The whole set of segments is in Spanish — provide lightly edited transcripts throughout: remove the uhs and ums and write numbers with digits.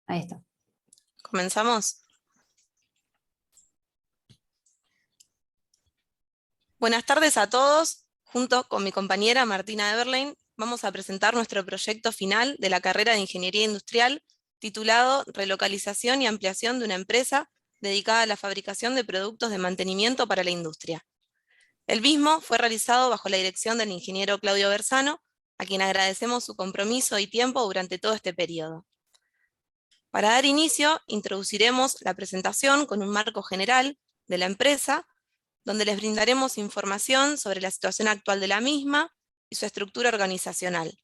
Ahí está. ¿Comenzamos? Buenas tardes a todos. Junto con mi compañera Martina Eberlein, vamos a presentar nuestro proyecto final de la carrera de Ingeniería Industrial, titulado Relocalización y ampliación de una empresa dedicada a la fabricación de productos de mantenimiento para la industria. El mismo fue realizado bajo la dirección del ingeniero Claudio Bersano, a quien agradecemos su compromiso y tiempo durante todo este periodo. Para dar inicio, introduciremos la presentación con un marco general de la empresa, donde les brindaremos información sobre la situación actual de la misma y su estructura organizacional.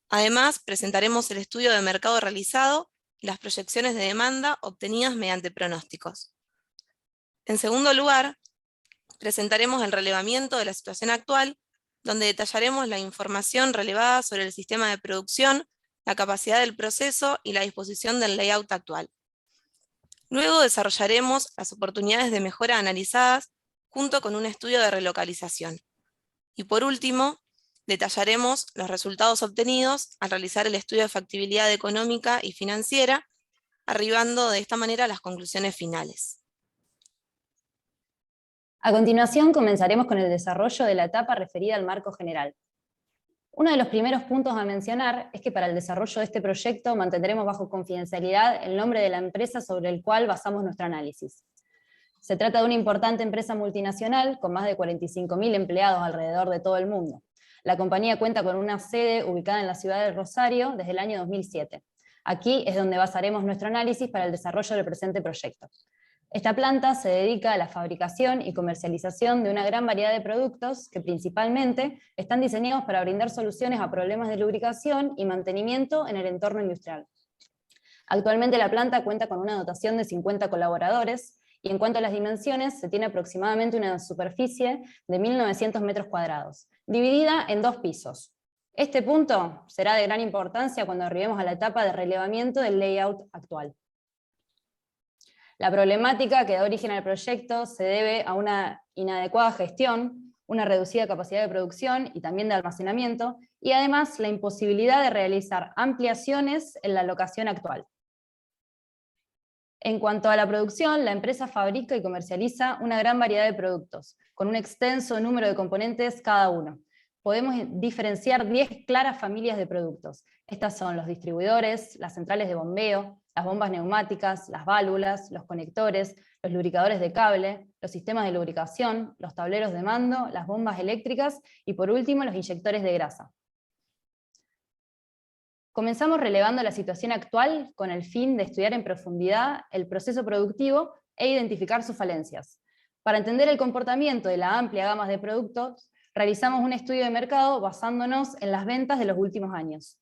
Además, presentaremos el estudio de mercado realizado y las proyecciones de demanda obtenidas mediante pronósticos. En segundo lugar, presentaremos el relevamiento de la situación actual, donde detallaremos la información relevada sobre el sistema de producción, la capacidad del proceso y la disposición del layout actual. Luego desarrollaremos las oportunidades de mejora analizadas junto con un estudio de relocalización. Y por último, detallaremos los resultados obtenidos al realizar el estudio de factibilidad económica y financiera, arribando de esta manera a las conclusiones finales. A continuación comenzaremos con el desarrollo de la etapa referida al marco general. Uno de los primeros puntos a mencionar es que para el desarrollo de este proyecto mantendremos bajo confidencialidad el nombre de la empresa sobre el cual basamos nuestro análisis. Se trata de una importante empresa multinacional con más de 45.000 empleados alrededor de todo el mundo. La compañía cuenta con una sede ubicada en la ciudad de Rosario desde el año 2007. Aquí es donde basaremos nuestro análisis para el desarrollo del presente proyecto. Esta planta se dedica a la fabricación y comercialización de una gran variedad de productos que principalmente están diseñados para brindar soluciones a problemas de lubricación y mantenimiento en el entorno industrial. Actualmente la planta cuenta con una dotación de 50 colaboradores, y en cuanto a las dimensiones, se tiene aproximadamente una superficie de 1.900 metros cuadrados, dividida en 2 pisos. Este punto será de gran importancia cuando arribemos a la etapa de relevamiento del layout actual. La problemática que da origen al proyecto se debe a una inadecuada gestión, una reducida capacidad de producción y también de almacenamiento, y además la imposibilidad de realizar ampliaciones en la locación actual. En cuanto a la producción, la empresa fabrica y comercializa una gran variedad de productos, con un extenso número de componentes cada uno. Podemos diferenciar 10 claras familias de productos. Estas son los distribuidores, las centrales de bombeo, las bombas neumáticas, las válvulas, los conectores, los lubricadores de cable, los sistemas de lubricación, los tableros de mando, las bombas eléctricas y por último los inyectores de grasa. Comenzamos relevando la situación actual con el fin de estudiar en profundidad el proceso productivo e identificar sus falencias. Para entender el comportamiento de la amplia gama de productos, realizamos un estudio de mercado basándonos en las ventas de los últimos años.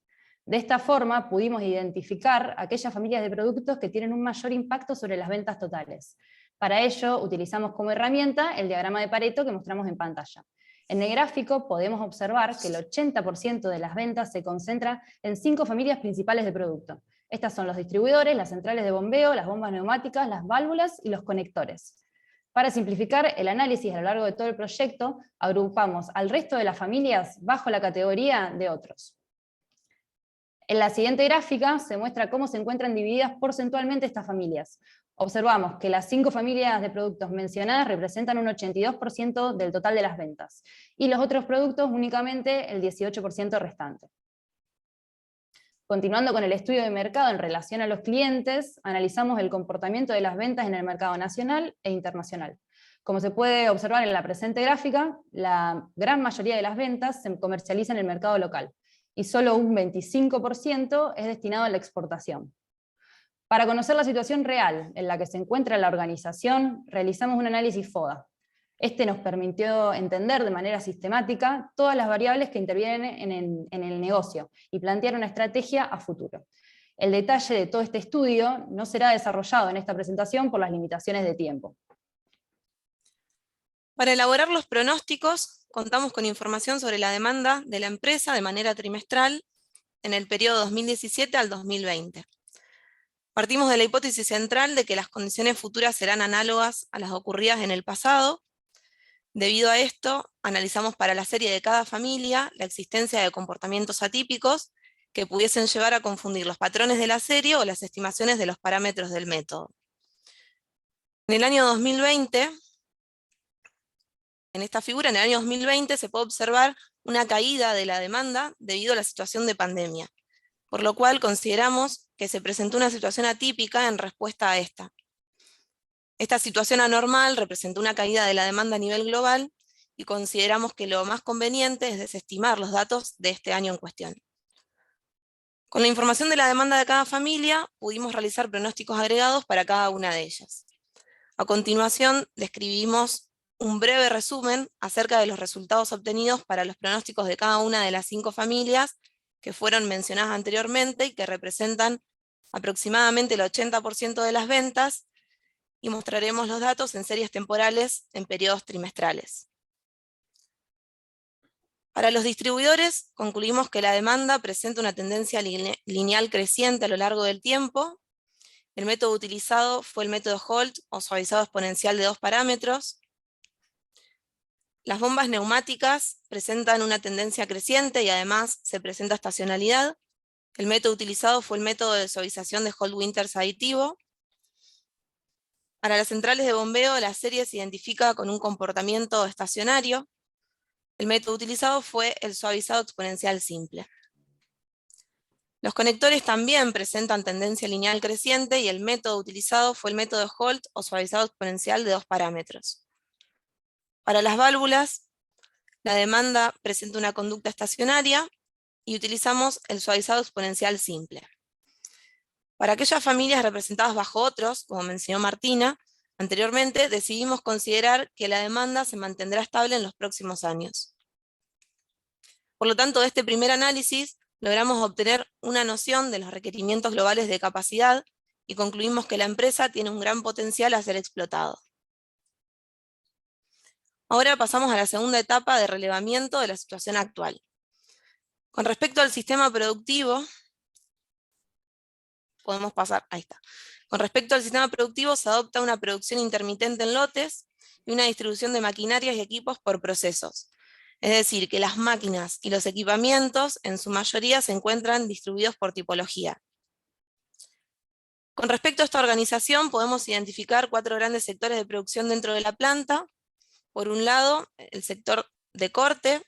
De esta forma pudimos identificar aquellas familias de productos que tienen un mayor impacto sobre las ventas totales. Para ello utilizamos como herramienta el diagrama de Pareto que mostramos en pantalla. En el gráfico podemos observar que el 80% de las ventas se concentra en 5 familias principales de producto. Estas son los distribuidores, las centrales de bombeo, las bombas neumáticas, las válvulas y los conectores. Para simplificar el análisis a lo largo de todo el proyecto, agrupamos al resto de las familias bajo la categoría de otros. En la siguiente gráfica se muestra cómo se encuentran divididas porcentualmente estas familias. Observamos que las 5 familias de productos mencionadas representan un 82% del total de las ventas, y los otros productos únicamente el 18% restante. Continuando con el estudio de mercado en relación a los clientes, analizamos el comportamiento de las ventas en el mercado nacional e internacional. Como se puede observar en la presente gráfica, la gran mayoría de las ventas se comercializa en el mercado local, y solo un 25% es destinado a la exportación. Para conocer la situación real en la que se encuentra la organización, realizamos un análisis FODA. Este nos permitió entender de manera sistemática todas las variables que intervienen en el negocio y plantear una estrategia a futuro. El detalle de todo este estudio no será desarrollado en esta presentación por las limitaciones de tiempo. Para elaborar los pronósticos, contamos con información sobre la demanda de la empresa de manera trimestral en el periodo 2017 al 2020. Partimos de la hipótesis central de que las condiciones futuras serán análogas a las ocurridas en el pasado. Debido a esto, analizamos para la serie de cada familia la existencia de comportamientos atípicos que pudiesen llevar a confundir los patrones de la serie o las estimaciones de los parámetros del método. En el año 2020, en esta figura, en el año 2020 se puede observar una caída de la demanda debido a la situación de pandemia, por lo cual consideramos que se presentó una situación atípica en respuesta a esta. Esta situación anormal representó una caída de la demanda a nivel global y consideramos que lo más conveniente es desestimar los datos de este año en cuestión. Con la información de la demanda de cada familia, pudimos realizar pronósticos agregados para cada una de ellas. A continuación, describimos un breve resumen acerca de los resultados obtenidos para los pronósticos de cada una de las 5 familias que fueron mencionadas anteriormente y que representan aproximadamente el 80% de las ventas, y mostraremos los datos en series temporales en periodos trimestrales. Para los distribuidores, concluimos que la demanda presenta una tendencia lineal creciente a lo largo del tiempo. El método utilizado fue el método Holt o suavizado exponencial de 2 parámetros. Las bombas neumáticas presentan una tendencia creciente y además se presenta estacionalidad. El método utilizado fue el método de suavización de Holt-Winters aditivo. Para las centrales de bombeo, la serie se identifica con un comportamiento estacionario. El método utilizado fue el suavizado exponencial simple. Los conectores también presentan tendencia lineal creciente y el método utilizado fue el método de Holt o suavizado exponencial de 2 parámetros. Para las válvulas, la demanda presenta una conducta estacionaria y utilizamos el suavizado exponencial simple. Para aquellas familias representadas bajo otros, como mencionó Martina anteriormente, decidimos considerar que la demanda se mantendrá estable en los próximos años. Por lo tanto, de este primer análisis, logramos obtener una noción de los requerimientos globales de capacidad y concluimos que la empresa tiene un gran potencial a ser explotado. Ahora pasamos a la segunda etapa de relevamiento de la situación actual. Con respecto al sistema productivo, podemos pasar, ahí está. Con respecto al sistema productivo, se adopta una producción intermitente en lotes y una distribución de maquinarias y equipos por procesos. Es decir, que las máquinas y los equipamientos en su mayoría se encuentran distribuidos por tipología. Con respecto a esta organización podemos identificar 4 grandes sectores de producción dentro de la planta. Por un lado, el sector de corte,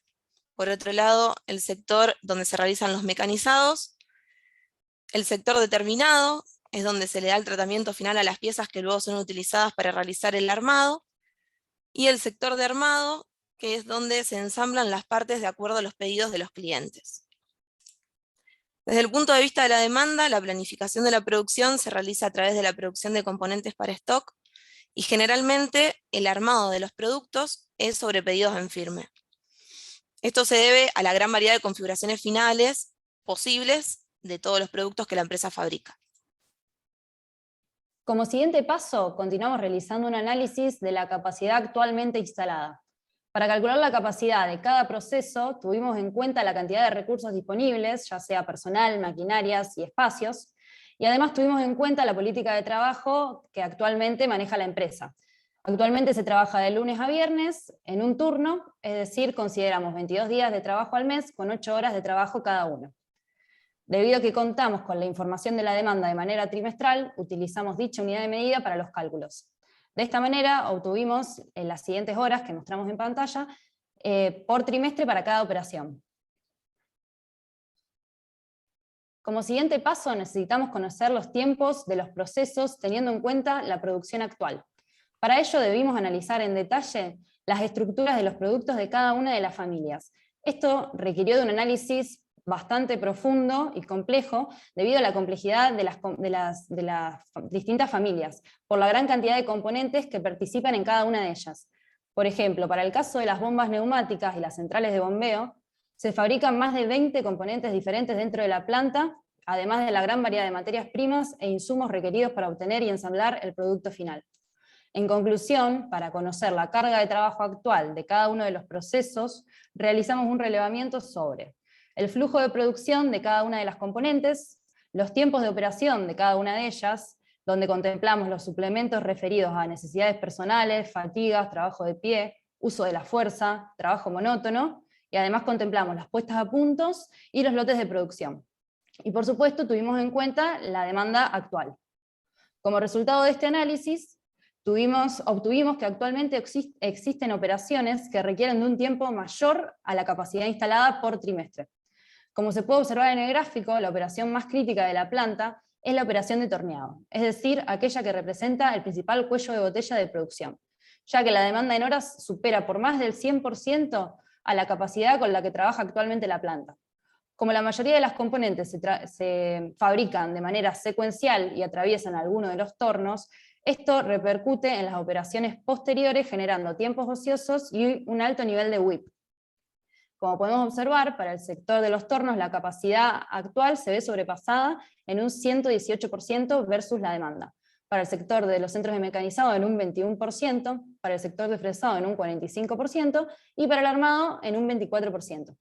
por otro lado, el sector donde se realizan los mecanizados, el sector determinado es donde se le da el tratamiento final a las piezas que luego son utilizadas para realizar el armado, y el sector de armado, que es donde se ensamblan las partes de acuerdo a los pedidos de los clientes. Desde el punto de vista de la demanda, la planificación de la producción se realiza a través de la producción de componentes para stock, y generalmente el armado de los productos es sobre pedidos en firme. Esto se debe a la gran variedad de configuraciones finales posibles de todos los productos que la empresa fabrica. Como siguiente paso, continuamos realizando un análisis de la capacidad actualmente instalada. Para calcular la capacidad de cada proceso, tuvimos en cuenta la cantidad de recursos disponibles, ya sea personal, maquinarias y espacios, y además tuvimos en cuenta la política de trabajo que actualmente maneja la empresa. Actualmente se trabaja de lunes a viernes en un turno, es decir, consideramos 22 días de trabajo al mes con 8 horas de trabajo cada uno. Debido a que contamos con la información de la demanda de manera trimestral, utilizamos dicha unidad de medida para los cálculos. De esta manera obtuvimos las siguientes horas que mostramos en pantalla por trimestre para cada operación. Como siguiente paso necesitamos conocer los tiempos de los procesos teniendo en cuenta la producción actual. Para ello debimos analizar en detalle las estructuras de los productos de cada una de las familias. Esto requirió de un análisis bastante profundo y complejo debido a la complejidad de las distintas familias, por la gran cantidad de componentes que participan en cada una de ellas. Por ejemplo, para el caso de las bombas neumáticas y las centrales de bombeo, se fabrican más de 20 componentes diferentes dentro de la planta, además de la gran variedad de materias primas e insumos requeridos para obtener y ensamblar el producto final. En conclusión, para conocer la carga de trabajo actual de cada uno de los procesos, realizamos un relevamiento sobre el flujo de producción de cada una de las componentes, los tiempos de operación de cada una de ellas, donde contemplamos los suplementos referidos a necesidades personales, fatigas, trabajo de pie, uso de la fuerza, trabajo monótono, y además contemplamos las puestas a puntos y los lotes de producción. Y por supuesto tuvimos en cuenta la demanda actual. Como resultado de este análisis, obtuvimos que actualmente existen operaciones que requieren de un tiempo mayor a la capacidad instalada por trimestre. Como se puede observar en el gráfico, la operación más crítica de la planta es la operación de torneado, es decir, aquella que representa el principal cuello de botella de producción, ya que la demanda en horas supera por más del 100% a la capacidad con la que trabaja actualmente la planta. Como la mayoría de las componentes se fabrican de manera secuencial y atraviesan alguno de los tornos, esto repercute en las operaciones posteriores, generando tiempos ociosos y un alto nivel de WIP. Como podemos observar, para el sector de los tornos la capacidad actual se ve sobrepasada en un 118% versus la demanda. Para el sector de los centros de mecanizado en un 21%, para el sector de fresado en un 45% y para el armado en un 24%.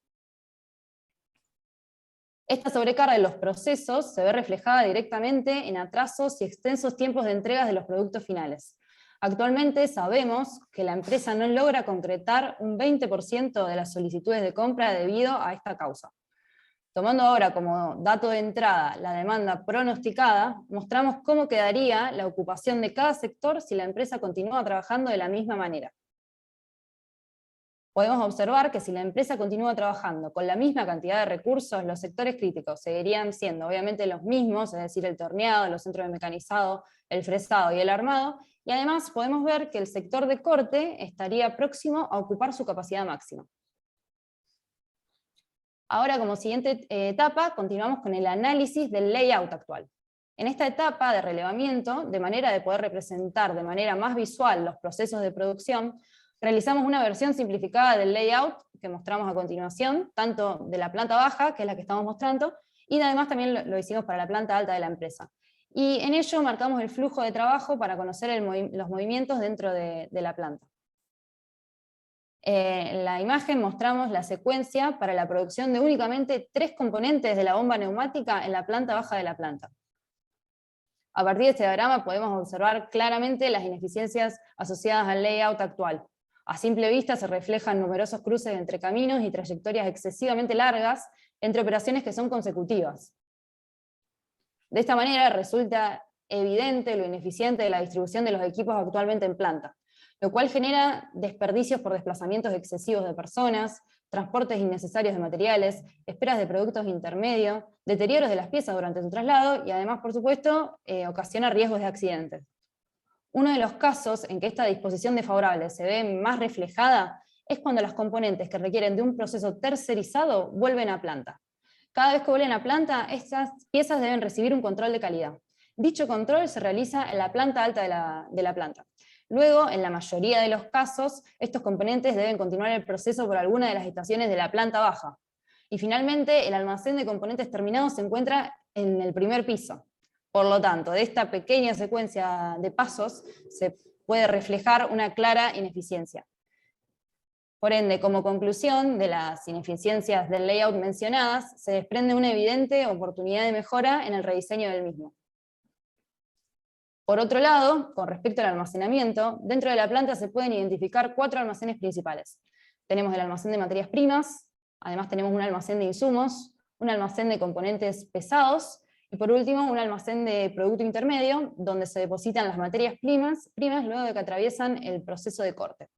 Esta sobrecarga de los procesos se ve reflejada directamente en atrasos y extensos tiempos de entregas de los productos finales. Actualmente sabemos que la empresa no logra concretar un 20% de las solicitudes de compra debido a esta causa. Tomando ahora como dato de entrada la demanda pronosticada, mostramos cómo quedaría la ocupación de cada sector si la empresa continúa trabajando de la misma manera. Podemos observar que si la empresa continúa trabajando con la misma cantidad de recursos, los sectores críticos seguirían siendo obviamente los mismos, es decir, el torneado, los centros de mecanizado, el fresado y el armado, y además podemos ver que el sector de corte estaría próximo a ocupar su capacidad máxima. Ahora, como siguiente etapa, continuamos con el análisis del layout actual. En esta etapa de relevamiento, de manera de poder representar de manera más visual los procesos de producción, realizamos una versión simplificada del layout que mostramos a continuación, tanto de la planta baja, que es la que estamos mostrando, y además también lo hicimos para la planta alta de la empresa. Y en ello marcamos el flujo de trabajo para conocer los movimientos dentro de la planta. En la imagen mostramos la secuencia para la producción de únicamente 3 componentes de la bomba neumática en la planta baja de la planta. A partir de este diagrama podemos observar claramente las ineficiencias asociadas al layout actual. A simple vista se reflejan numerosos cruces entre caminos y trayectorias excesivamente largas entre operaciones que son consecutivas. De esta manera resulta evidente lo ineficiente de la distribución de los equipos actualmente en planta, lo cual genera desperdicios por desplazamientos excesivos de personas, transportes innecesarios de materiales, esperas de productos intermedios, deterioros de las piezas durante su traslado y además, por supuesto, ocasiona riesgos de accidentes. Uno de los casos en que esta disposición desfavorable se ve más reflejada es cuando los componentes que requieren de un proceso tercerizado vuelven a planta. Cada vez que vuelven a planta, estas piezas deben recibir un control de calidad. Dicho control se realiza en la planta alta de la planta. Luego, en la mayoría de los casos, estos componentes deben continuar el proceso por alguna de las estaciones de la planta baja. Y finalmente, el almacén de componentes terminados se encuentra en el primer piso. Por lo tanto, de esta pequeña secuencia de pasos se puede reflejar una clara ineficiencia. Por ende, como conclusión de las ineficiencias del layout mencionadas, se desprende una evidente oportunidad de mejora en el rediseño del mismo. Por otro lado, con respecto al almacenamiento, dentro de la planta se pueden identificar 4 almacenes principales. Tenemos el almacén de materias primas, además tenemos un almacén de insumos, un almacén de componentes pesados, y por último un almacén de producto intermedio, donde se depositan las materias primas luego de que atraviesan el proceso de corte.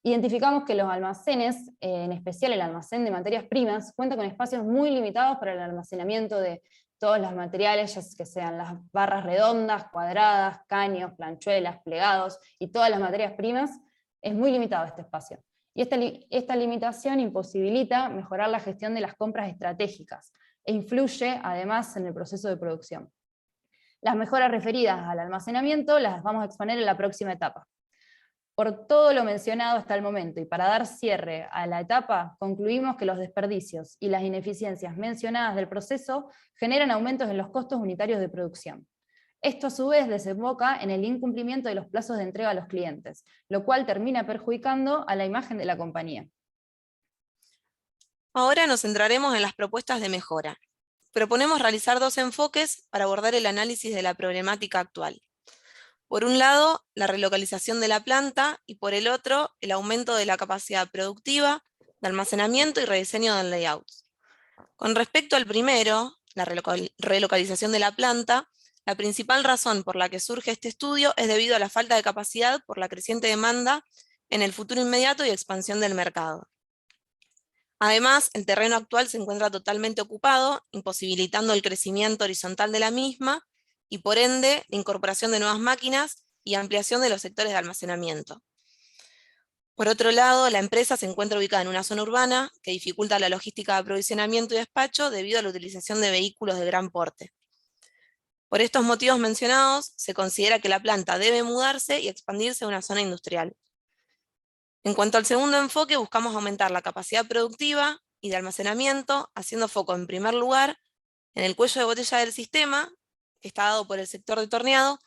Identificamos que los almacenes, en especial el almacén de materias primas, cuenta con espacios muy limitados para el almacenamiento de todos los materiales, ya que sean las barras redondas, cuadradas, caños, planchuelas, plegados, y todas las materias primas, es muy limitado este espacio. Y esta limitación imposibilita mejorar la gestión de las compras estratégicas, e influye además en el proceso de producción. Las mejoras referidas al almacenamiento las vamos a exponer en la próxima etapa. Por todo lo mencionado hasta el momento, y para dar cierre a la etapa, concluimos que los desperdicios y las ineficiencias mencionadas del proceso generan aumentos en los costos unitarios de producción. Esto a su vez desemboca en el incumplimiento de los plazos de entrega a los clientes, lo cual termina perjudicando a la imagen de la compañía. Ahora nos centraremos en las propuestas de mejora. Proponemos realizar 2 enfoques para abordar el análisis de la problemática actual. Por un lado, la relocalización de la planta, y por el otro, el aumento de la capacidad productiva, de almacenamiento y rediseño del layout. Con respecto al primero, la relocalización de la planta, la principal razón por la que surge este estudio es debido a la falta de capacidad por la creciente demanda en el futuro inmediato y expansión del mercado. Además, el terreno actual se encuentra totalmente ocupado, imposibilitando el crecimiento horizontal de la misma y por ende la incorporación de nuevas máquinas y ampliación de los sectores de almacenamiento. Por otro lado, la empresa se encuentra ubicada en una zona urbana que dificulta la logística de aprovisionamiento y despacho debido a la utilización de vehículos de gran porte. Por estos motivos mencionados, se considera que la planta debe mudarse y expandirse a una zona industrial. En cuanto al segundo enfoque, buscamos aumentar la capacidad productiva y de almacenamiento, haciendo foco en primer lugar en el cuello de botella del sistema, que está dado por el sector de torneado,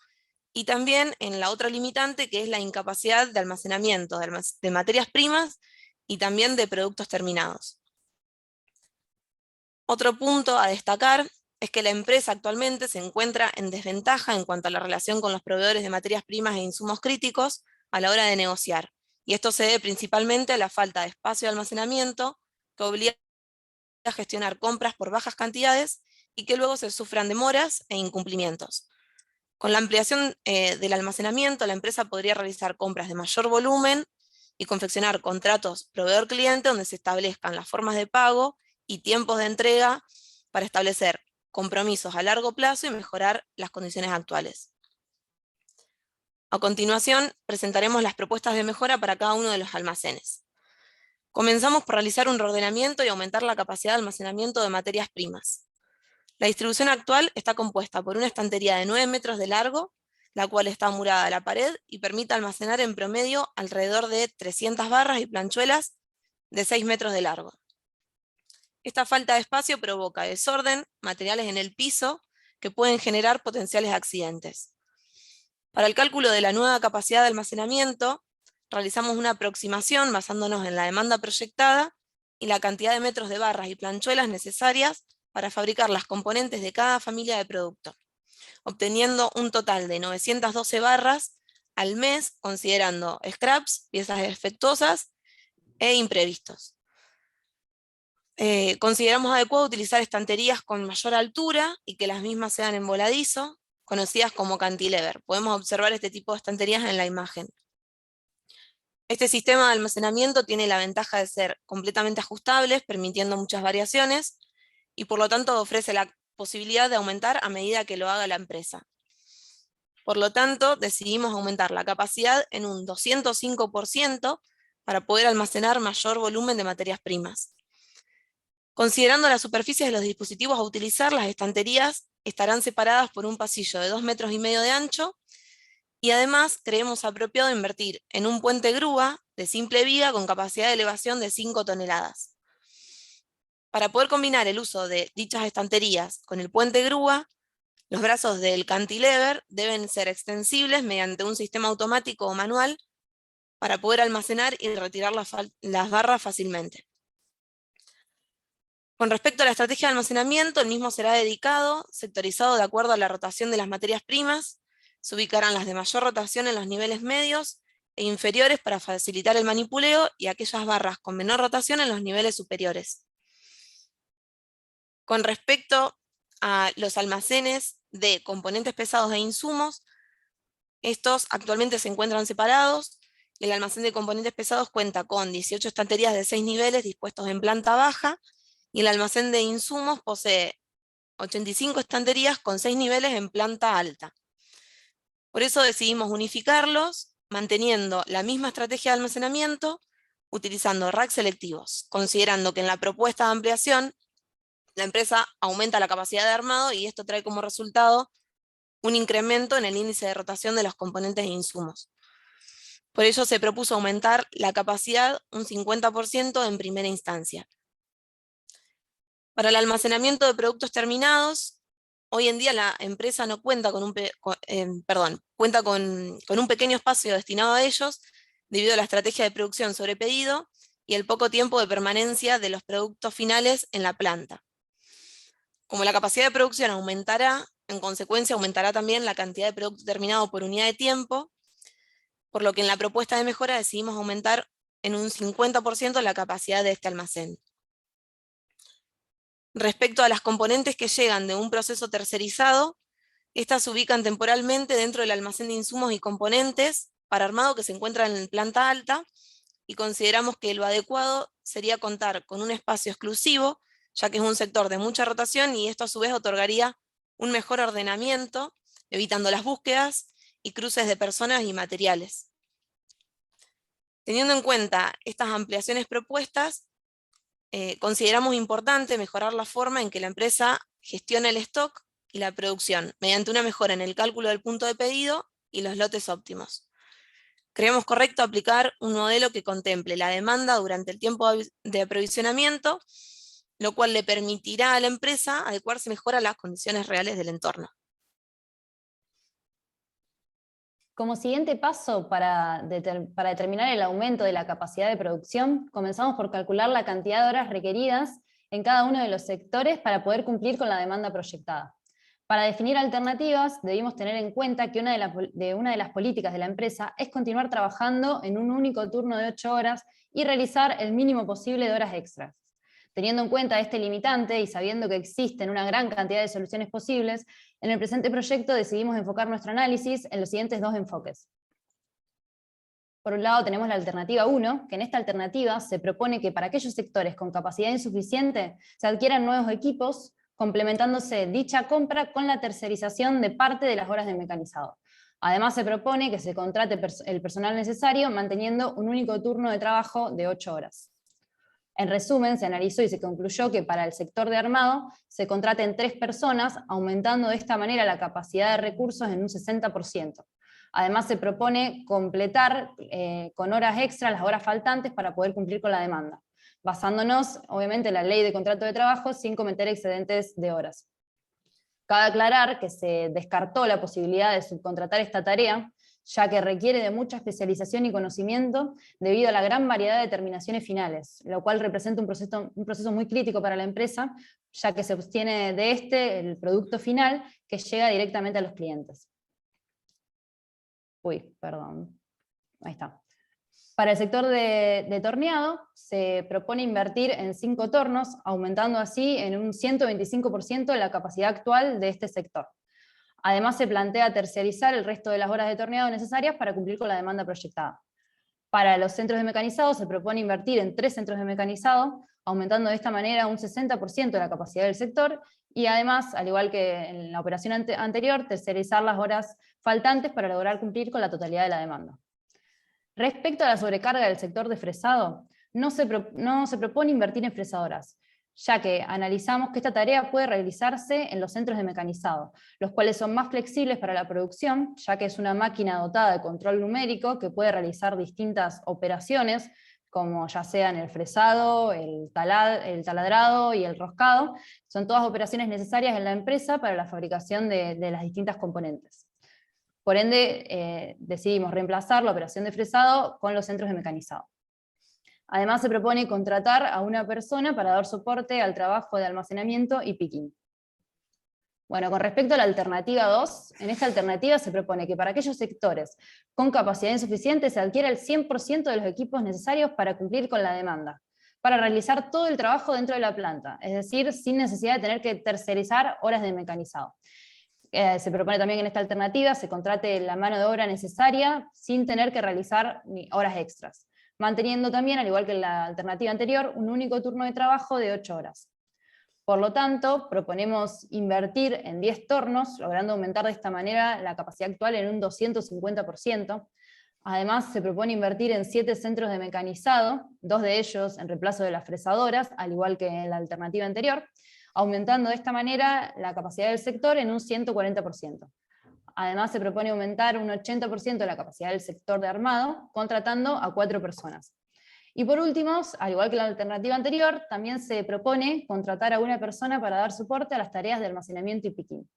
y también en la otra limitante, que es la incapacidad de almacenamiento de materias primas y también de productos terminados. Otro punto a destacar es que la empresa actualmente se encuentra en desventaja en cuanto a la relación con los proveedores de materias primas e insumos críticos a la hora de negociar, y esto se debe principalmente a la falta de espacio de almacenamiento que obliga a gestionar compras por bajas cantidades y que luego se sufran demoras e incumplimientos. Con la ampliación del almacenamiento, la empresa podría realizar compras de mayor volumen y confeccionar contratos proveedor-cliente donde se establezcan las formas de pago y tiempos de entrega para establecer compromisos a largo plazo y mejorar las condiciones actuales. A continuación, presentaremos las propuestas de mejora para cada uno de los almacenes. Comenzamos por realizar un reordenamiento y aumentar la capacidad de almacenamiento de materias primas. La distribución actual está compuesta por una estantería de 9 metros de largo, la cual está amurada a la pared y permite almacenar en promedio alrededor de 300 barras y planchuelas de 6 metros de largo. Esta falta de espacio provoca desorden, materiales en el piso, que pueden generar potenciales accidentes. Para el cálculo de la nueva capacidad de almacenamiento, realizamos una aproximación basándonos en la demanda proyectada y la cantidad de metros de barras y planchuelas necesarias para fabricar las componentes de cada familia de producto, obteniendo un total de 912 barras al mes, considerando scraps, piezas defectuosas e imprevistos. Consideramos adecuado utilizar estanterías con mayor altura y que las mismas sean en voladizo, conocidas como cantilever. Podemos observar este tipo de estanterías en la imagen. Este sistema de almacenamiento tiene la ventaja de ser completamente ajustables, permitiendo muchas variaciones, y por lo tanto ofrece la posibilidad de aumentar a medida que lo haga la empresa. Por lo tanto, decidimos aumentar la capacidad en un 205% para poder almacenar mayor volumen de materias primas. Considerando las superficies de los dispositivos a utilizar, las estanterías estarán separadas por un pasillo de 2,5 metros de ancho, y además creemos apropiado invertir en un puente grúa de simple viga con capacidad de elevación de 5 toneladas. Para poder combinar el uso de dichas estanterías con el puente grúa, los brazos del cantilever deben ser extensibles mediante un sistema automático o manual para poder almacenar y retirar las barras fácilmente. Con respecto a la estrategia de almacenamiento, el mismo será dedicado, sectorizado de acuerdo a la rotación de las materias primas. Se ubicarán las de mayor rotación en los niveles medios e inferiores para facilitar el manipuleo, y aquellas barras con menor rotación en los niveles superiores. Con respecto a los almacenes de componentes pesados e insumos, estos actualmente se encuentran separados. El almacén de componentes pesados cuenta con 18 estanterías de 6 niveles dispuestos en planta baja, y el almacén de insumos posee 85 estanterías con 6 niveles en planta alta. Por eso decidimos unificarlos, manteniendo la misma estrategia de almacenamiento, utilizando racks selectivos, considerando que en la propuesta de ampliación la empresa aumenta la capacidad de armado y esto trae como resultado un incremento en el índice de rotación de los componentes e insumos. Por ello se propuso aumentar la capacidad un 50% en primera instancia. Para el almacenamiento de productos terminados, hoy en día la empresa no cuenta con cuenta con un pequeño espacio destinado a ellos, debido a la estrategia de producción sobre pedido y el poco tiempo de permanencia de los productos finales en la planta. Como la capacidad de producción aumentará, en consecuencia aumentará también la cantidad de producto terminado por unidad de tiempo, por lo que en la propuesta de mejora decidimos aumentar en un 50% la capacidad de este almacén. Respecto a las componentes que llegan de un proceso tercerizado, estas se ubican temporalmente dentro del almacén de insumos y componentes para armado que se encuentra en planta alta, y consideramos que lo adecuado sería contar con un espacio exclusivo, ya que es un sector de mucha rotación y esto a su vez otorgaría un mejor ordenamiento, evitando las búsquedas y cruces de personas y materiales. Teniendo en cuenta estas ampliaciones propuestas, consideramos importante mejorar la forma en que la empresa gestiona el stock y la producción, mediante una mejora en el cálculo del punto de pedido y los lotes óptimos. Creemos correcto aplicar un modelo que contemple la demanda durante el tiempo de aprovisionamiento, lo cual le permitirá a la empresa adecuarse mejor a las condiciones reales del entorno. Como siguiente paso para determinar el aumento de la capacidad de producción, comenzamos por calcular la cantidad de horas requeridas en cada uno de los sectores para poder cumplir con la demanda proyectada. Para definir alternativas, debimos tener en cuenta que una de las políticas de la empresa es continuar trabajando en un único turno de 8 horas y realizar el mínimo posible de horas extras. Teniendo en cuenta este limitante y sabiendo que existen una gran cantidad de soluciones posibles, en el presente proyecto decidimos enfocar nuestro análisis en los siguientes dos enfoques. Por un lado tenemos la alternativa 1, que en esta alternativa se propone que para aquellos sectores con capacidad insuficiente se adquieran nuevos equipos, complementándose dicha compra con la tercerización de parte de las horas de mecanizado. Además se propone que se contrate el personal necesario manteniendo un único turno de trabajo de 8 horas. En resumen, se analizó y se concluyó que para el sector de armado se contraten 3 personas, aumentando de esta manera la capacidad de recursos en un 60%. Además se propone completar con horas extras las horas faltantes para poder cumplir con la demanda, basándonos obviamente en la ley de contrato de trabajo sin cometer excedentes de horas. Cabe aclarar que se descartó la posibilidad de subcontratar esta tarea, ya que requiere de mucha especialización y conocimiento debido a la gran variedad de terminaciones finales, lo cual representa un proceso muy crítico para la empresa, ya que se obtiene de el producto final que llega directamente a los clientes. Perdón. Ahí está. Para el sector de torneado, se propone invertir en 5 tornos, aumentando así en un 125% la capacidad actual de este sector. Además, se plantea tercerizar el resto de las horas de torneado necesarias para cumplir con la demanda proyectada. Para los centros de mecanizado, se propone invertir en 3 centros de mecanizado, aumentando de esta manera un 60% de la capacidad del sector, y además, al igual que en la operación anterior, tercerizar las horas faltantes para lograr cumplir con la totalidad de la demanda. Respecto a la sobrecarga del sector de fresado, no se propone invertir en fresadoras, ya que analizamos que esta tarea puede realizarse en los centros de mecanizado, los cuales son más flexibles para la producción, ya que es una máquina dotada de control numérico que puede realizar distintas operaciones, como ya sean el fresado, el taladrado y el roscado. Son todas operaciones necesarias en la empresa para la fabricación de las distintas componentes. Por ende, decidimos reemplazar la operación de fresado con los centros de mecanizado. Además, se propone contratar a una persona para dar soporte al trabajo de almacenamiento y picking. Bueno, con respecto a la alternativa 2, en esta alternativa se propone que para aquellos sectores con capacidad insuficiente se adquiera el 100% de los equipos necesarios para cumplir con la demanda, para realizar todo el trabajo dentro de la planta, es decir, sin necesidad de tener que tercerizar horas de mecanizado. Se propone también que en esta alternativa se contrate la mano de obra necesaria sin tener que realizar horas extras, manteniendo también, al igual que en la alternativa anterior, un único turno de trabajo de 8 horas. Por lo tanto, proponemos invertir en 10 tornos, logrando aumentar de esta manera la capacidad actual en un 250%. Además, se propone invertir en 7 centros de mecanizado, 2 de ellos en reemplazo de las fresadoras, al igual que en la alternativa anterior, aumentando de esta manera la capacidad del sector en un 140%. Además, se propone aumentar un 80% la capacidad del sector de armado, contratando a 4 personas. Y por último, al igual que la alternativa anterior, también se propone contratar a una persona para dar soporte a las tareas de almacenamiento y picking.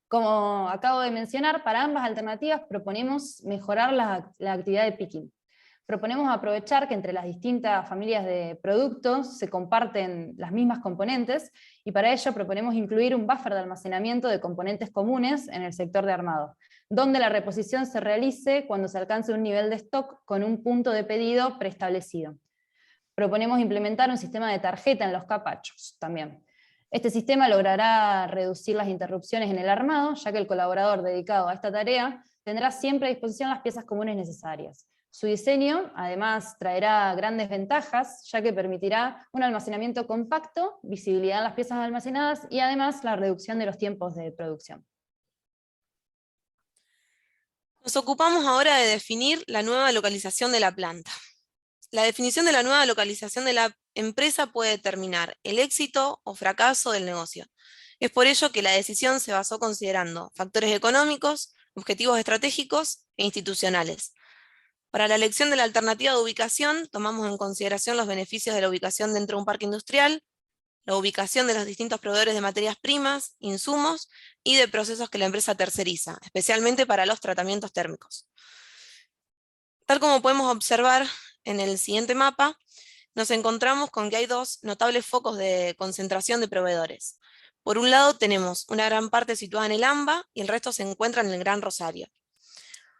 Como acabo de mencionar, para ambas alternativas proponemos mejorar la actividad de picking. Proponemos aprovechar que entre las distintas familias de productos se comparten las mismas componentes, y para ello proponemos incluir un buffer de almacenamiento de componentes comunes en el sector de armado, donde la reposición se realice cuando se alcance un nivel de stock con un punto de pedido preestablecido. proponemos implementar un sistema de tarjeta en los capachos también. Este sistema logrará reducir las interrupciones en el armado, ya que el colaborador dedicado a esta tarea tendrá siempre a disposición las piezas comunes necesarias. Su diseño, además, traerá grandes ventajas, ya que permitirá un almacenamiento compacto, visibilidad en las piezas almacenadas y además la reducción de los tiempos de producción. Nos ocupamos ahora de definir la nueva localización de la planta. La definición de la nueva localización de la empresa puede determinar el éxito o fracaso del negocio. Es por ello que la decisión se basó considerando factores económicos, objetivos estratégicos e institucionales. Para la elección de la alternativa de ubicación, tomamos en consideración los beneficios de la ubicación dentro de un parque industrial, la ubicación de los distintos proveedores de materias primas, insumos y de procesos que la empresa terceriza, especialmente para los tratamientos térmicos. Tal como podemos observar en el siguiente mapa, nos encontramos con que hay dos notables focos de concentración de proveedores. Por un lado tenemos una gran parte situada en el AMBA y el resto se encuentra en el Gran Rosario.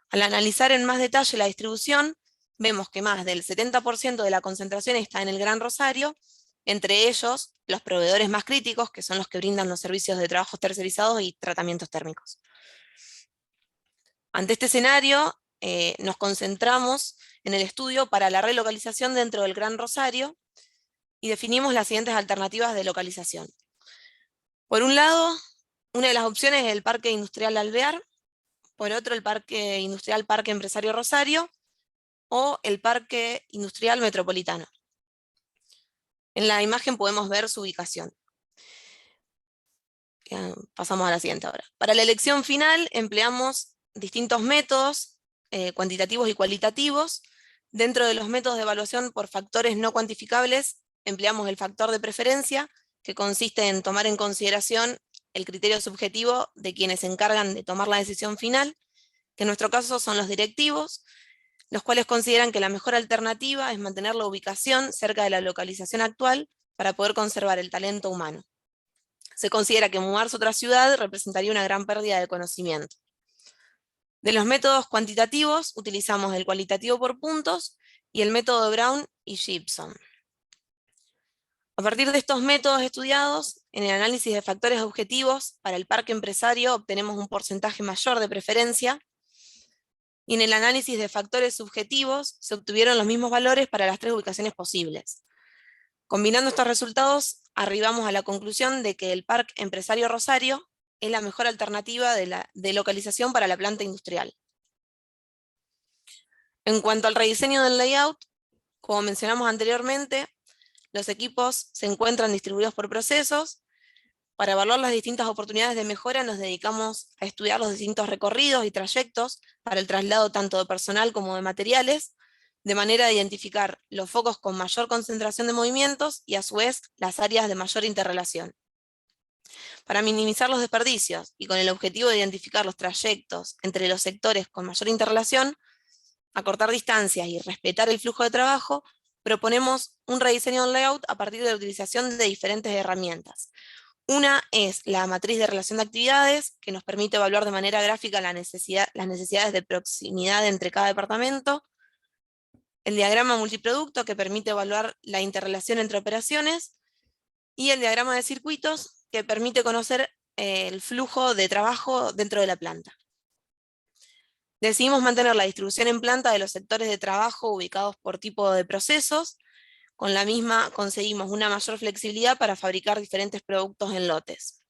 Al analizar en más detalle la distribución, vemos que más del 70% de la concentración está en el Gran Rosario, entre ellos los proveedores más críticos, que son los que brindan los servicios de trabajos tercerizados y tratamientos térmicos. Ante este escenario, nos concentramos en el estudio para la relocalización dentro del Gran Rosario y definimos las siguientes alternativas de localización. Por un lado, una de las opciones es el Parque Industrial Alvear, por otro el Parque Industrial Parque Empresario Rosario o el Parque Industrial Metropolitano. En la imagen podemos ver su ubicación. Pasamos a la siguiente ahora. Para la elección final empleamos distintos métodos cuantitativos y cualitativos. Dentro de los métodos de evaluación por factores no cuantificables, empleamos el factor de preferencia, que consiste en tomar en consideración el criterio subjetivo de quienes se encargan de tomar la decisión final, que en nuestro caso son los directivos, los cuales consideran que la mejor alternativa es mantener la ubicación cerca de la localización actual para poder conservar el talento humano. Se considera que mudarse a otra ciudad representaría una gran pérdida de conocimiento. De los métodos cuantitativos, utilizamos el cualitativo por puntos y el método de Brown y Gibson. A partir de estos métodos estudiados, en el análisis de factores objetivos, para el parque empresario obtenemos un porcentaje mayor de preferencia, y en el análisis de factores subjetivos se obtuvieron los mismos valores para las tres ubicaciones posibles. Combinando estos resultados, arribamos a la conclusión de que el Parque Empresario Rosario es la mejor alternativa de localización para la planta industrial. En cuanto al rediseño del layout, como mencionamos anteriormente, los equipos se encuentran distribuidos por procesos. Para evaluar las distintas oportunidades de mejora nos dedicamos a estudiar los distintos recorridos y trayectos para el traslado tanto de personal como de materiales, de manera de identificar los focos con mayor concentración de movimientos y a su vez las áreas de mayor interrelación. Para minimizar los desperdicios y con el objetivo de identificar los trayectos entre los sectores con mayor interrelación, acortar distancias y respetar el flujo de trabajo, proponemos un rediseño del layout a partir de la utilización de diferentes herramientas. Una es la matriz de relación de actividades, que nos permite evaluar de manera gráfica las necesidades de proximidad entre cada departamento. El diagrama multiproducto, que permite evaluar la interrelación entre operaciones. Y el diagrama de circuitos, que permite conocer el flujo de trabajo dentro de la planta. Decidimos mantener la distribución en planta de los sectores de trabajo ubicados por tipo de procesos. Con la misma conseguimos una mayor flexibilidad para fabricar diferentes productos en lotes.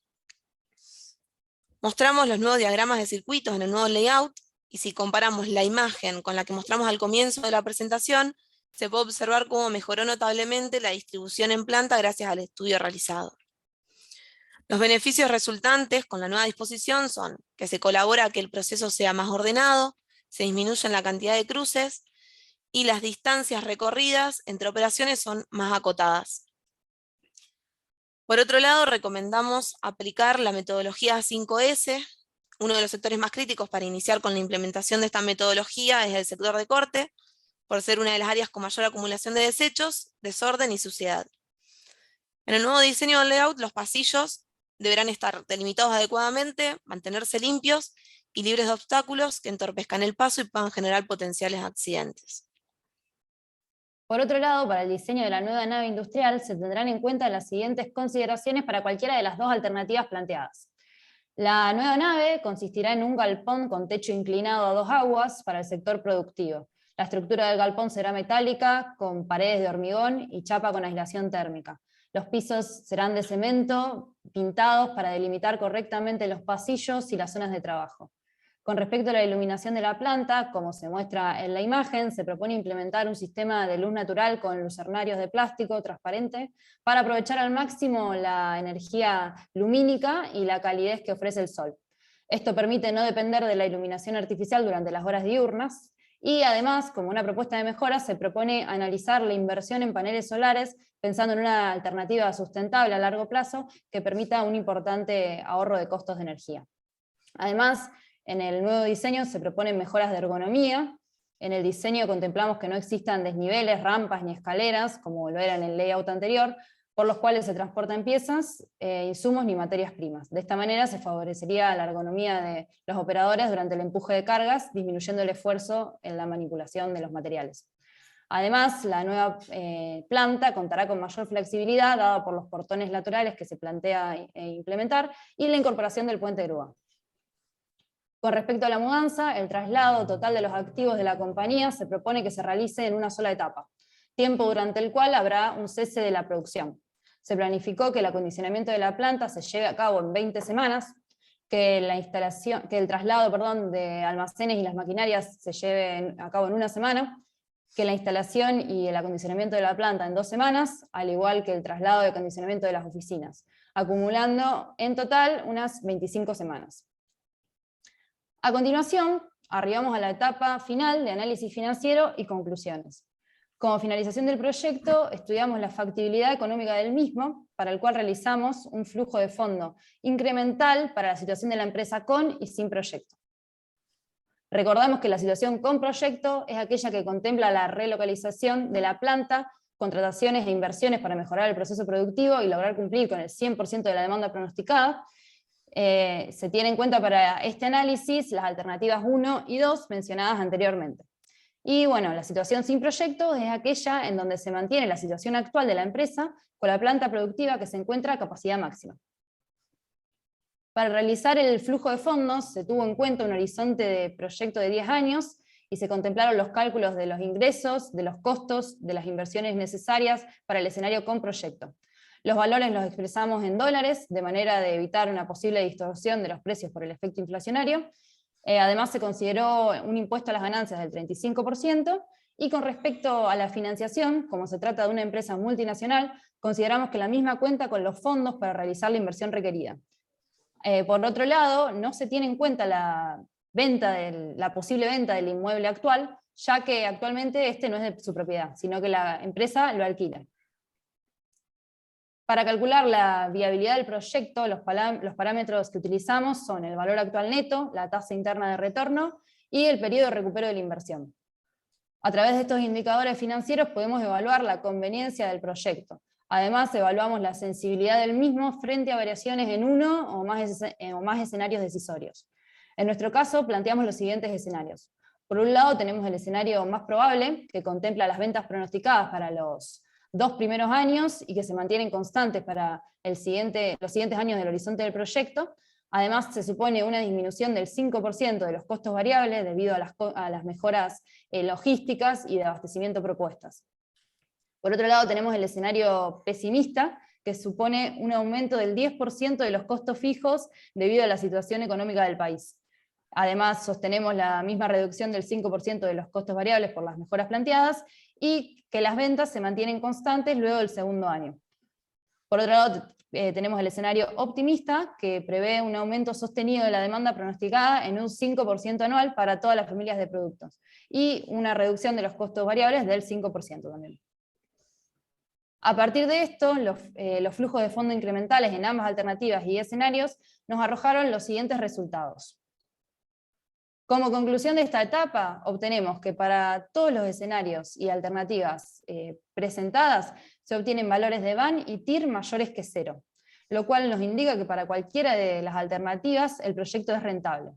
Mostramos los nuevos diagramas de circuitos en el nuevo layout, y si comparamos la imagen con la que mostramos al comienzo de la presentación, se puede observar cómo mejoró notablemente la distribución en planta gracias al estudio realizado. Los beneficios resultantes con la nueva disposición son que se colabora a que el proceso sea más ordenado, se disminuye la cantidad de cruces, y las distancias recorridas entre operaciones son más acotadas. Por otro lado, recomendamos aplicar la metodología 5S. Uno de los sectores más críticos para iniciar con la implementación de esta metodología es el sector de corte, por ser una de las áreas con mayor acumulación de desechos, desorden y suciedad. En el nuevo diseño del layout, los pasillos deberán estar delimitados adecuadamente, mantenerse limpios y libres de obstáculos que entorpezcan el paso y puedan generar potenciales accidentes. Por otro lado, para el diseño de la nueva nave industrial se tendrán en cuenta las siguientes consideraciones para cualquiera de las dos alternativas planteadas. La nueva nave consistirá en un galpón con techo inclinado a 2 aguas para el sector productivo. La estructura del galpón será metálica, con paredes de hormigón y chapa con aislación térmica. Los pisos serán de cemento, pintados para delimitar correctamente los pasillos y las zonas de trabajo. Con respecto a la iluminación de la planta, como se muestra en la imagen, se propone implementar un sistema de luz natural con lucernarios de plástico transparente para aprovechar al máximo la energía lumínica y la calidez que ofrece el sol. Esto permite no depender de la iluminación artificial durante las horas diurnas, y además, como una propuesta de mejora, se propone analizar la inversión en paneles solares pensando en una alternativa sustentable a largo plazo que permita un importante ahorro de costos de energía. Además, en el nuevo diseño se proponen mejoras de ergonomía. En el diseño contemplamos que no existan desniveles, rampas ni escaleras, como lo era en el layout anterior, por los cuales se transportan piezas, insumos ni materias primas. De esta manera se favorecería la ergonomía de los operadores durante el empuje de cargas, disminuyendo el esfuerzo en la manipulación de los materiales. Además, la nueva planta contará con mayor flexibilidad, dada por los portones laterales que se plantea implementar, y la incorporación del puente de grúa. Con respecto a la mudanza, el traslado total de los activos de la compañía se propone que se realice en una sola etapa, tiempo durante el cual habrá un cese de la producción. Se planificó que el acondicionamiento de la planta se lleve a cabo en 20 semanas, que el traslado de almacenes y las maquinarias se lleve a cabo en 1 semana, que la instalación y el acondicionamiento de la planta en 2 semanas, al igual que el traslado de acondicionamiento de las oficinas, acumulando en total unas 25 semanas. A continuación, arribamos a la etapa final de análisis financiero y conclusiones. Como finalización del proyecto, estudiamos la factibilidad económica del mismo, para el cual realizamos un flujo de fondo incremental para la situación de la empresa con y sin proyecto. Recordamos que la situación con proyecto es aquella que contempla la relocalización de la planta, contrataciones e inversiones para mejorar el proceso productivo y lograr cumplir con el 100% de la demanda pronosticada. Se tiene en cuenta para este análisis las alternativas 1 y 2 mencionadas anteriormente. Y bueno, la situación sin proyecto es aquella en donde se mantiene la situación actual de la empresa con la planta productiva que se encuentra a capacidad máxima. Para realizar el flujo de fondos se tuvo en cuenta un horizonte de proyecto de 10 años y se contemplaron los cálculos de los ingresos, de los costos, de las inversiones necesarias para el escenario con proyecto. Los valores los expresamos en dólares, de manera de evitar una posible distorsión de los precios por el efecto inflacionario. Además se consideró un impuesto a las ganancias del 35%, y con respecto a la financiación, como se trata de una empresa multinacional, consideramos que la misma cuenta con los fondos para realizar la inversión requerida. Por otro lado, no se tiene en cuenta la posible venta del inmueble actual, ya que actualmente este no es de su propiedad, sino que la empresa lo alquila. Para calcular la viabilidad del proyecto, los parámetros que utilizamos son el valor actual neto, la tasa interna de retorno y el periodo de recupero de la inversión. A través de estos indicadores financieros podemos evaluar la conveniencia del proyecto. Además, evaluamos la sensibilidad del mismo frente a variaciones en uno o más escenarios decisorios. En nuestro caso, planteamos los siguientes escenarios. Por un lado, tenemos el escenario más probable, que contempla las ventas pronosticadas para los 2 primeros años y que se mantienen constantes para los siguientes años del horizonte del proyecto. Además, se supone una disminución del 5% de los costos variables debido a las mejoras logísticas y de abastecimiento propuestas. Por otro lado, tenemos el escenario pesimista, que supone un aumento del 10% de los costos fijos debido a la situación económica del país. Además, sostenemos la misma reducción del 5% de los costos variables por las mejoras planteadas, y que las ventas se mantienen constantes luego del segundo año. Por otro lado, tenemos el escenario optimista, que prevé un aumento sostenido de la demanda pronosticada en un 5% anual para todas las familias de productos, y una reducción de los costos variables del 5% también. A partir de esto, los flujos de fondo incrementales en ambas alternativas y escenarios nos arrojaron los siguientes resultados. Como conclusión de esta etapa, obtenemos que para todos los escenarios y alternativas presentadas se obtienen valores de VAN y TIR mayores que 0, lo cual nos indica que para cualquiera de las alternativas el proyecto es rentable.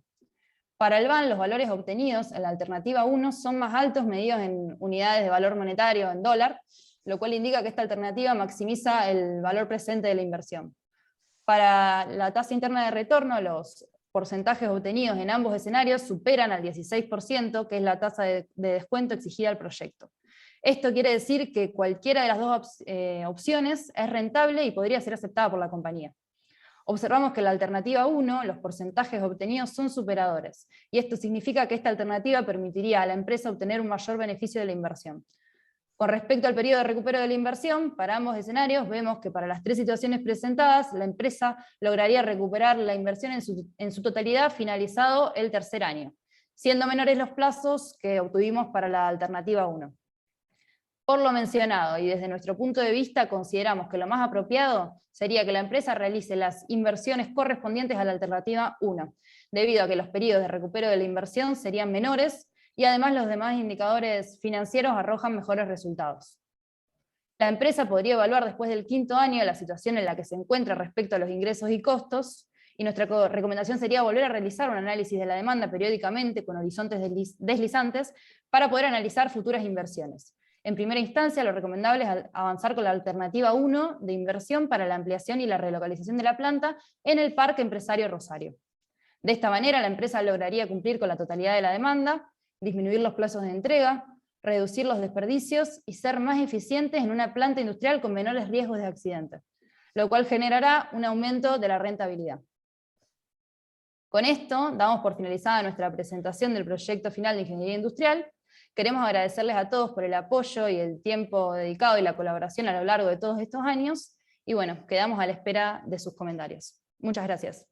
Para el BAN, los valores obtenidos en la alternativa 1 son más altos medidos en unidades de valor monetario, en dólar, lo cual indica que esta alternativa maximiza el valor presente de la inversión. Para la tasa interna de retorno, los porcentajes obtenidos en ambos escenarios superan al 16%, que es la tasa de descuento exigida al proyecto. Esto quiere decir que cualquiera de las dos opciones es rentable y podría ser aceptada por la compañía. Observamos que en la alternativa 1 los porcentajes obtenidos son superadores, y esto significa que esta alternativa permitiría a la empresa obtener un mayor beneficio de la inversión. Con respecto al periodo de recupero de la inversión, para ambos escenarios vemos que para las tres situaciones presentadas, la empresa lograría recuperar la inversión en su totalidad finalizado el tercer año, siendo menores los plazos que obtuvimos para la alternativa 1. Por lo mencionado, y desde nuestro punto de vista, consideramos que lo más apropiado sería que la empresa realice las inversiones correspondientes a la alternativa 1, debido a que los periodos de recupero de la inversión serían menores, y además los demás indicadores financieros arrojan mejores resultados. La empresa podría evaluar después del quinto año la situación en la que se encuentra respecto a los ingresos y costos, y nuestra recomendación sería volver a realizar un análisis de la demanda periódicamente con horizontes deslizantes para poder analizar futuras inversiones. En primera instancia, lo recomendable es avanzar con la alternativa 1 de inversión para la ampliación y la relocalización de la planta en el Parque Empresario Rosario. De esta manera, la empresa lograría cumplir con la totalidad de la demanda, disminuir los plazos de entrega, reducir los desperdicios y ser más eficientes en una planta industrial con menores riesgos de accidente, lo cual generará un aumento de la rentabilidad. Con esto, damos por finalizada nuestra presentación del proyecto final de Ingeniería Industrial. Queremos agradecerles a todos por el apoyo y el tiempo dedicado y la colaboración a lo largo de todos estos años, y bueno, quedamos a la espera de sus comentarios. Muchas gracias.